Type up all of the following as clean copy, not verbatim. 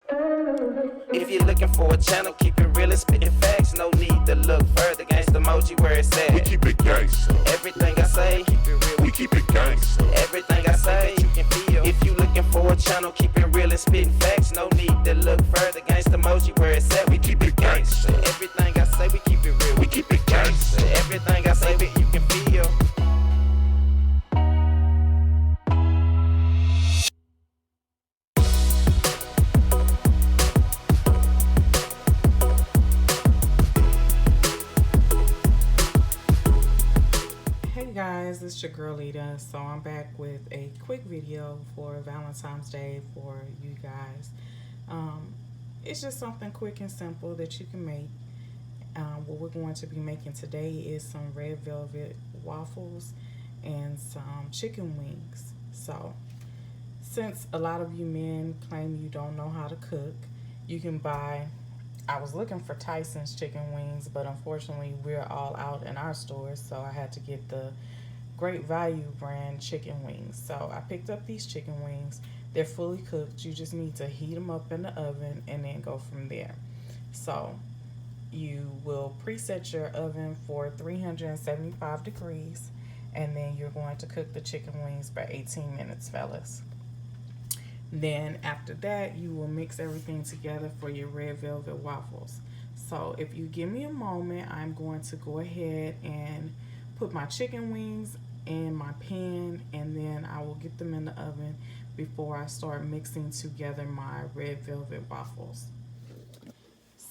If you're looking for a channel, keep it real and spitting facts. No need to look further. Gangsta emoji where it's at. We keep it gangsta. Everything I say, keep it real. We keep it gangsta. Everything I say, you can feel. If you looking for a channel, keep it real and spitting facts. No need to look further. Gangsta emoji where it's at. We keep it gangsta. Everything I say, we keep it real. We keep it gangsta. Everything I say, you can feel. Hey guys, it's your girl Lita. So I'm back with a quick video for Valentine's Day for you guys. It's just something quick and simple that you can make. What we're going to be making today is some red velvet waffles and some chicken wings. So since a lot of you men claim you don't know how to cook, you can buy, I was looking for Tyson's chicken wings, but unfortunately we're all out in our stores, so I had to get the Great Value brand chicken wings. So I picked up these chicken wings. They're fully cooked. You just need to heat them up in the oven and then go from there. So you will preset your oven for 375 degrees, and then you're going to cook the chicken wings for 18 minutes, fellas. Then after that, you will mix everything together for your red velvet waffles. So if you give me a moment, I'm going to go ahead and put my chicken wings in my pan, and then I will get them in the oven before I start mixing together my red velvet waffles.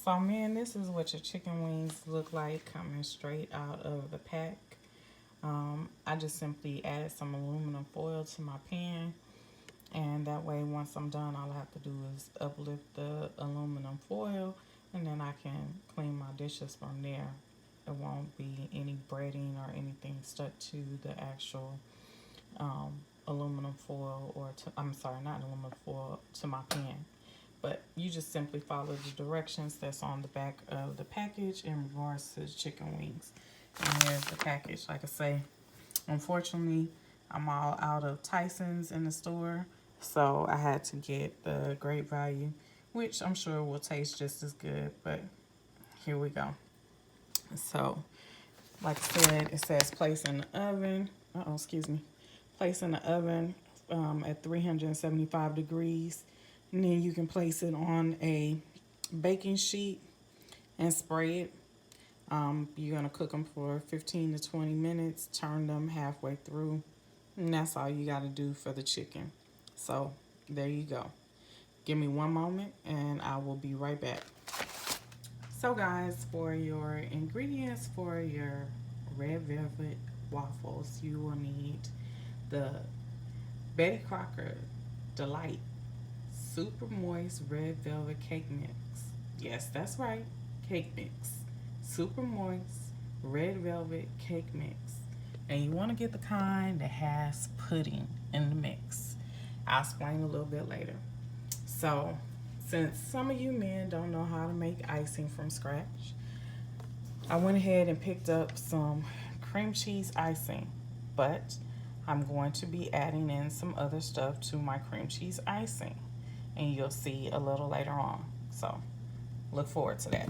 So man, this is what your chicken wings look like coming straight out of the pack. I just simply added some aluminum foil to my pan, and that way once I'm done, all I have to do is uplift the aluminum foil, and then I can clean my dishes from there. There won't be any breading or anything stuck to the actual aluminum foil, or I'm sorry, not aluminum foil, to my pan. But you just simply follow the directions that's on the back of the package in regards to chicken wings. And here's the package. Like I say, unfortunately, I'm all out of Tyson's in the store, so I had to get the Great Value, which I'm sure will taste just as good, but here we go. So, like I said, it says place in the oven. Place in the oven at 375 degrees. And then you can place it on a baking sheet and spray it. You're going to cook them for 15 to 20 minutes. Turn them halfway through. And that's all you got to do for the chicken. So, there you go. Give me one moment and I will be right back. So guys, for your ingredients for your red velvet waffles, you will need the Betty Crocker Delight Super Moist Red Velvet Cake Mix. Yes, that's right, cake mix. Super Moist Red Velvet Cake Mix. And you want to get the kind that has pudding in the mix. I'll explain a little bit later. So, since some of you men don't know how to make icing from scratch, I went ahead and picked up some cream cheese icing, but I'm going to be adding in some other stuff to my cream cheese icing, and you'll see a little later on. So look forward to that.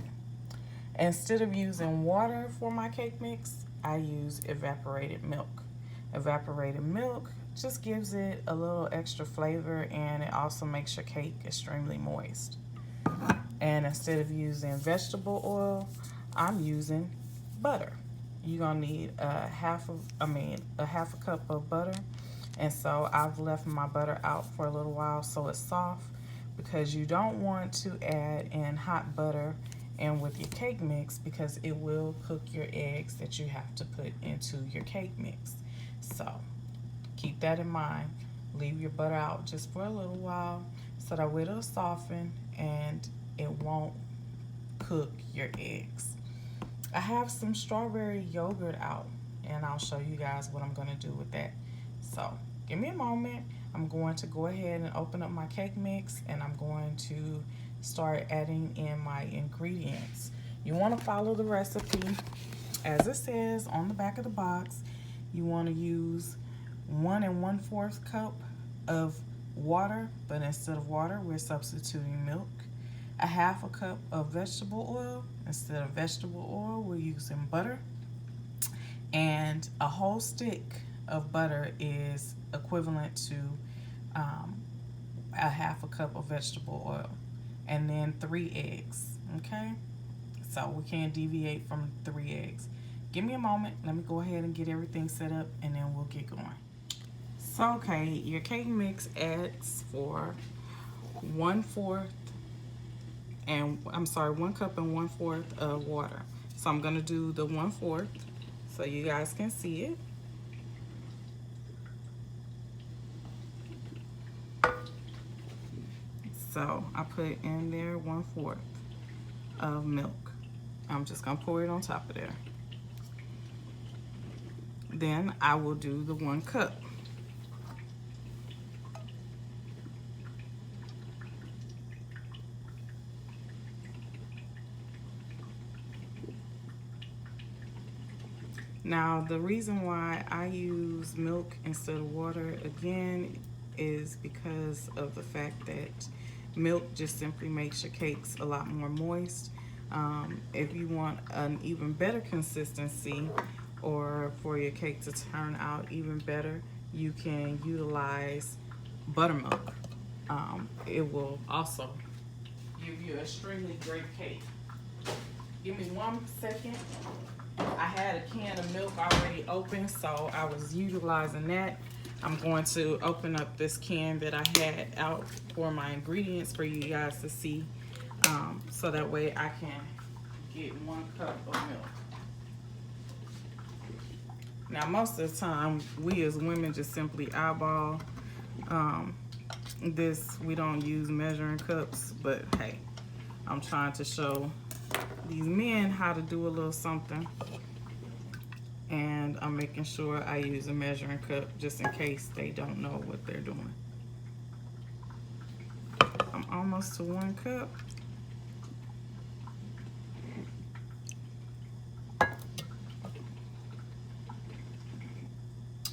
Instead of using water for my cake mix, I use evaporated milk. Evaporated milk just gives it a little extra flavor, and it also makes your cake extremely moist. And instead of using vegetable oil, I'm using butter. You're gonna need a half a cup of butter. And so I've left my butter out for a little while so it's soft, because you don't want to add in hot butter and with your cake mix, because it will cook your eggs that you have to put into your cake mix. So keep that in mind. Leave your butter out just for a little while so that way it'll soften and it won't cook your eggs. I have some strawberry yogurt out, and I'll show you guys what I'm going to do with that. So give me a moment. I'm going to go ahead and open up my cake mix, and I'm going to start adding in my ingredients. You want to follow the recipe as it says on the back of the box. You want to use 1 1/4 cup of water, but instead of water, we're substituting milk. A half a cup of vegetable oil. Instead of vegetable oil, we're using butter. And a whole stick of butter is equivalent to a half a cup of vegetable oil. And then 3 eggs, okay? So we can't deviate from 3 eggs. Give me a moment. Let me go ahead and get everything set up, and then we'll get going. So, okay, your cake mix adds for 1/4 and 1 cup and 1/4 of water. So I'm gonna do the 1/4 so you guys can see it. So I put in there 1/4 of milk. I'm just gonna pour it on top of there. Then I will do the 1 cup. Now, the reason why I use milk instead of water, again, is because of the fact that milk just simply makes your cakes a lot more moist. If you want an even better consistency, or for your cake to turn out even better, you can utilize buttermilk. It will also give you an extremely great cake. Give me 1 second. I had a can of milk already open, so I was utilizing that. I'm going to open up this can that I had out for my ingredients for you guys to see, so that way I can get 1 cup of milk. Now, most of the time, we as women just simply eyeball this. We don't use measuring cups, but hey, I'm trying to show these men how to do a little something, and I'm making sure I use a measuring cup just in case they don't know what they're doing. I'm almost to 1 cup.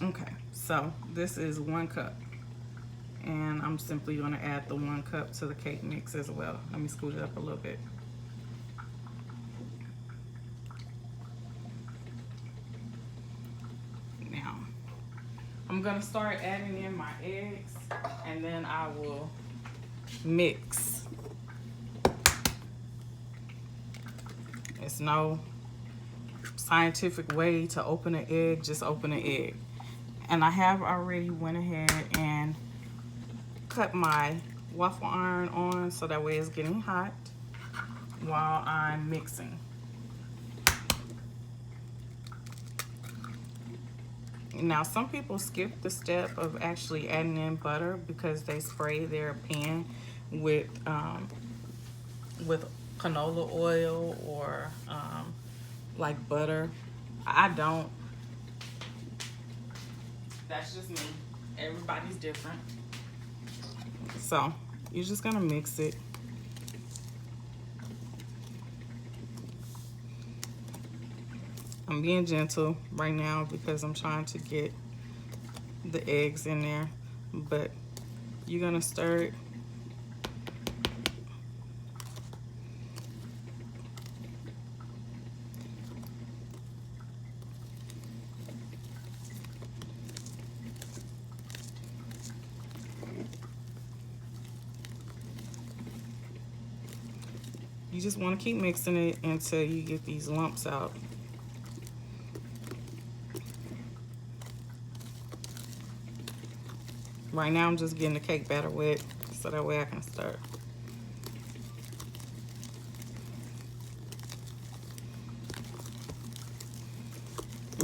Okay, so this is 1 cup, and I'm simply going to add the 1 cup to the cake mix as well. Let me scoot it up a little bit. Now, I'm going to start adding in my eggs, and then I will mix. There's no scientific way to open an egg, just open an egg. And I have already went ahead and cut my waffle iron on so that way it's getting hot while I'm mixing. Now, some people skip the step of actually adding in butter because they spray their pan with canola oil or like butter. I don't. That's just me. Everybody's different. So you're just gonna mix it. I'm being gentle right now because I'm trying to get the eggs in there, but you're gonna stir it. You just want to keep mixing it until you get these lumps out. Right now I'm just getting the cake batter wet so that way I can stir.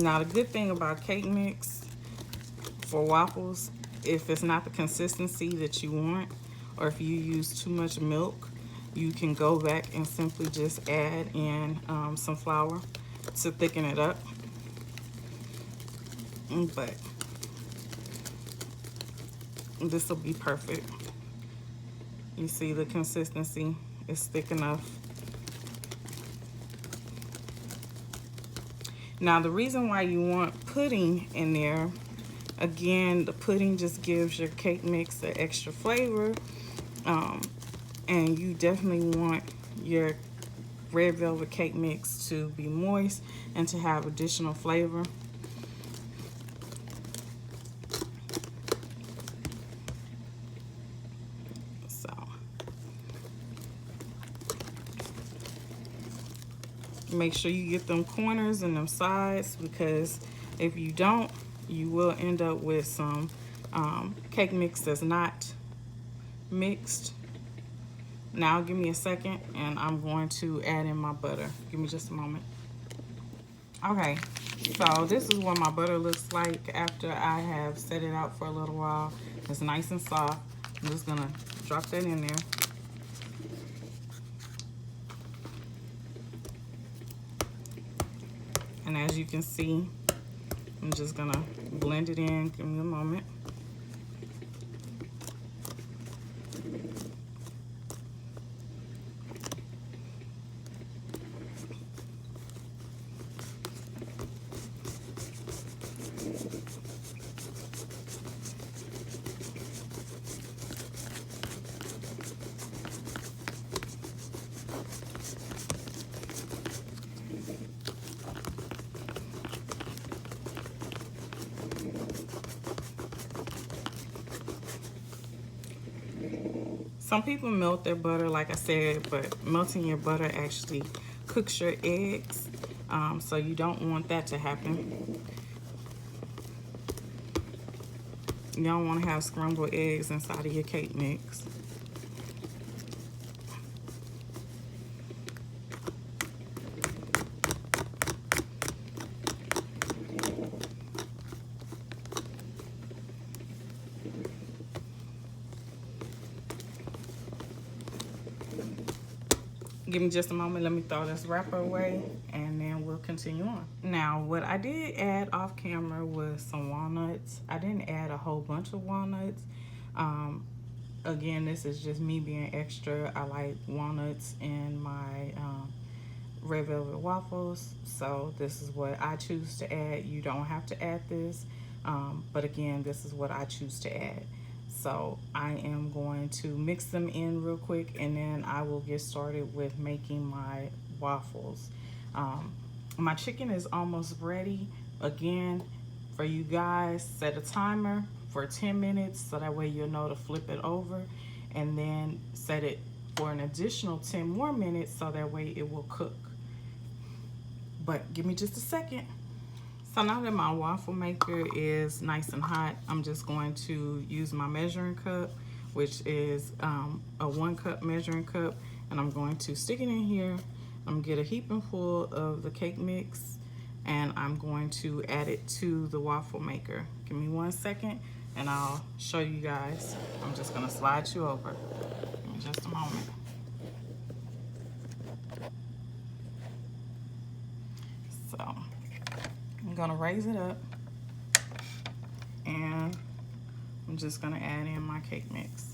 Now, the good thing about cake mix for waffles, if it's not the consistency that you want, or if you use too much milk, you can go back and simply just add in some flour to thicken it up. But this will be perfect. You see the consistency is thick enough. Now, the reason why you want pudding in there Again, the pudding just gives your cake mix an extra flavor. And you definitely want your red velvet cake mix to be moist and to have additional flavor. So make sure you get them corners and them sides, because if you don't, you will end up with some cake mix that's not mixed. Now give me a second and I'm going to add in my butter. Give me just a moment. Okay, so this is what my butter looks like after I have set it out for a little while. It's nice and soft. I'm just gonna drop that in there. And as you can see, I'm just gonna blend it in. Give me a moment. Some people melt their butter, like I said, but melting your butter actually cooks your eggs, so you don't want that to happen. You don't want to have scrambled eggs inside of your cake mix. Give me just a moment. Let me throw this wrapper away and then we'll continue on. Now, what I did add off camera was some walnuts. I didn't add a whole bunch of walnuts. Again, this is just me being extra. I like walnuts in my red velvet waffles, so this is what I choose to add. You don't have to add this, but again, this is what I choose to add. So I am going to mix them in real quick and then I will get started with making my waffles. My chicken is almost ready. Again, for you guys, set a timer for 10 minutes so that way you'll know to flip it over, and then set it for an additional 10 more minutes so that way it will cook. But give me just a second. So now that my waffle maker is nice and hot, I'm just going to use my measuring cup, which is a 1 cup measuring cup, and I'm going to stick it in here. I'm gonna get a heaping full of the cake mix, and I'm going to add it to the waffle maker. Give me 1 second, and I'll show you guys. I'm just gonna slide you over. Give me just a moment. So I'm gonna raise it up and I'm just gonna add in my cake mix.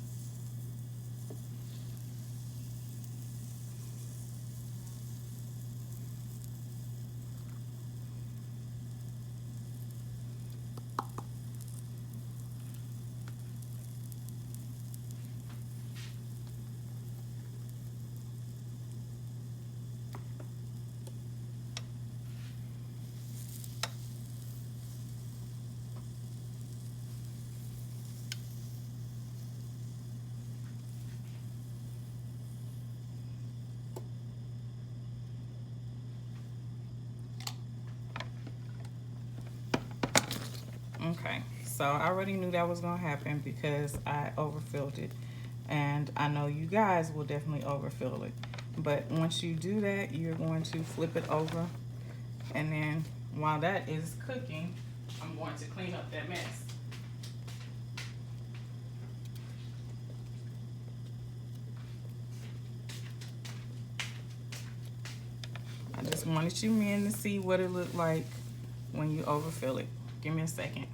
Okay, so I already knew that was gonna happen because I overfilled it, and I know you guys will definitely overfill it. But once you do that, you're going to flip it over, and then while that is cooking, I'm going to clean up that mess. I just wanted you men to see what it looked like when you overfill it. Give me a second.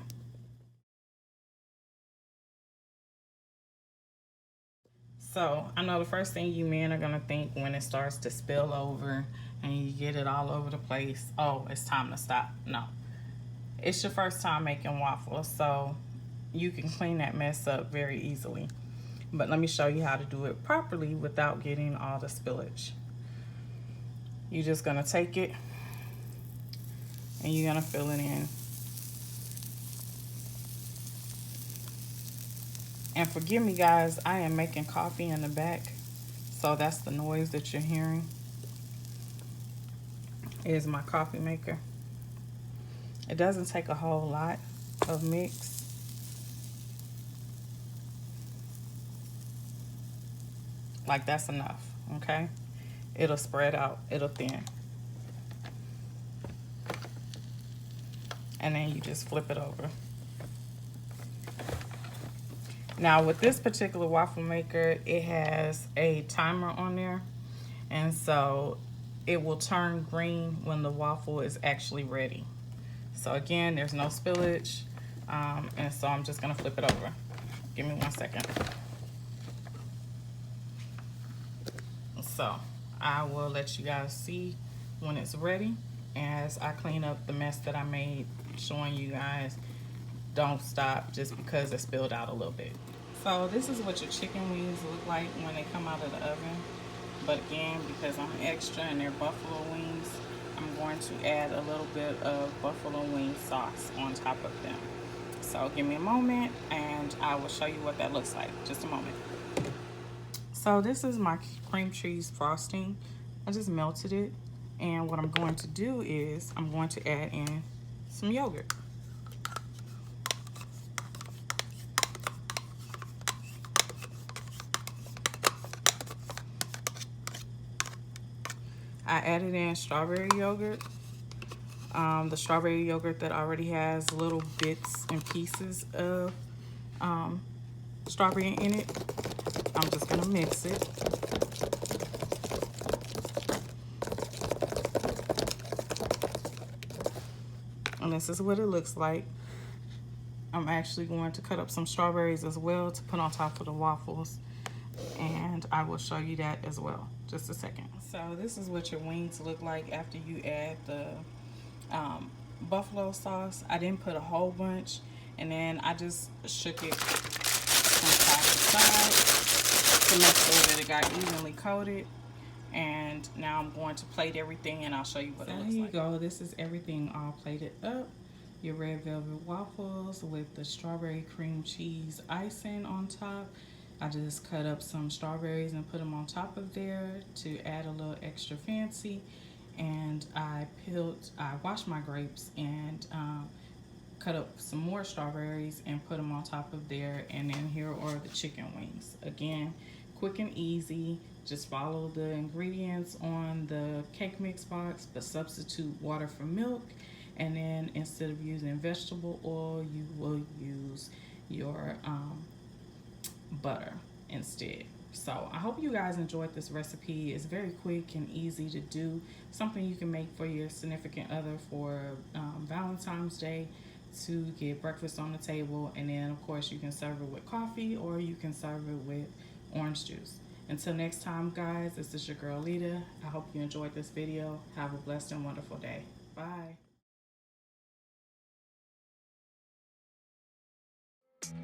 So I know the first thing you men are gonna think when it starts to spill over and you get it all over the place, oh, it's time to stop. No, it's your first time making waffles, so you can clean that mess up very easily. But let me show you how to do it properly without getting all the spillage. You're just gonna take it and you're gonna fill it in. And forgive me guys, I am making coffee in the back, so that's the noise that you're hearing. Is my coffee maker. It doesn't take a whole lot of mix. Like, that's enough, okay? It'll spread out, it'll thin. And then you just flip it over. Now with this particular waffle maker, it has a timer on there. And so it will turn green when the waffle is actually ready. So again, there's no spillage. And so I'm just gonna flip it over. Give me 1 second. So I will let you guys see when it's ready as I clean up the mess that I made, showing you guys don't stop just because it spilled out a little bit. So this is what your chicken wings look like when they come out of the oven. But again, because I'm extra and they're buffalo wings, I'm going to add a little bit of buffalo wing sauce on top of them. So give me a moment and I will show you what that looks like. Just a moment. So this is my cream cheese frosting. I just melted it. And what I'm going to do is I'm going to add in some yogurt. I added in strawberry yogurt. The strawberry yogurt that already has little bits and pieces of strawberry in it. I'm just gonna mix it. And this is what it looks like. I'm actually going to cut up some strawberries as well to put on top of the waffles. And I will show you that as well. Just a second. So this is what your wings look like after you add the buffalo sauce. I didn't put a whole bunch. And then I just shook it from side to side to make sure that it got evenly coated. And now I'm going to plate everything and I'll show you what it looks like. There you go. This is everything all plated up. Your red velvet waffles with the strawberry cream cheese icing on top. I just cut up some strawberries and put them on top of there to add a little extra fancy. And I washed my grapes and cut up some more strawberries and put them on top of there. And then here are the chicken wings. Again, quick and easy. Just follow the ingredients on the cake mix box, but substitute water for milk. And then instead of using vegetable oil, you will use your butter instead. So I hope you guys enjoyed this recipe. It's very quick and easy to do. Something you can make for your significant other for Valentine's Day to get breakfast on the table. And then of course you can serve it with coffee or you can serve it with orange juice. Until next time guys, this is your girl Lita. I hope you enjoyed this video. Have a blessed and wonderful day. Bye.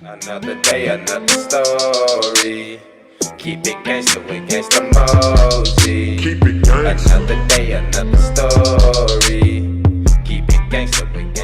Another day, another story. Keep it gangsta with Gangsta Mosey. Keep it gangsta. Another day, another story. Keep it gangsta with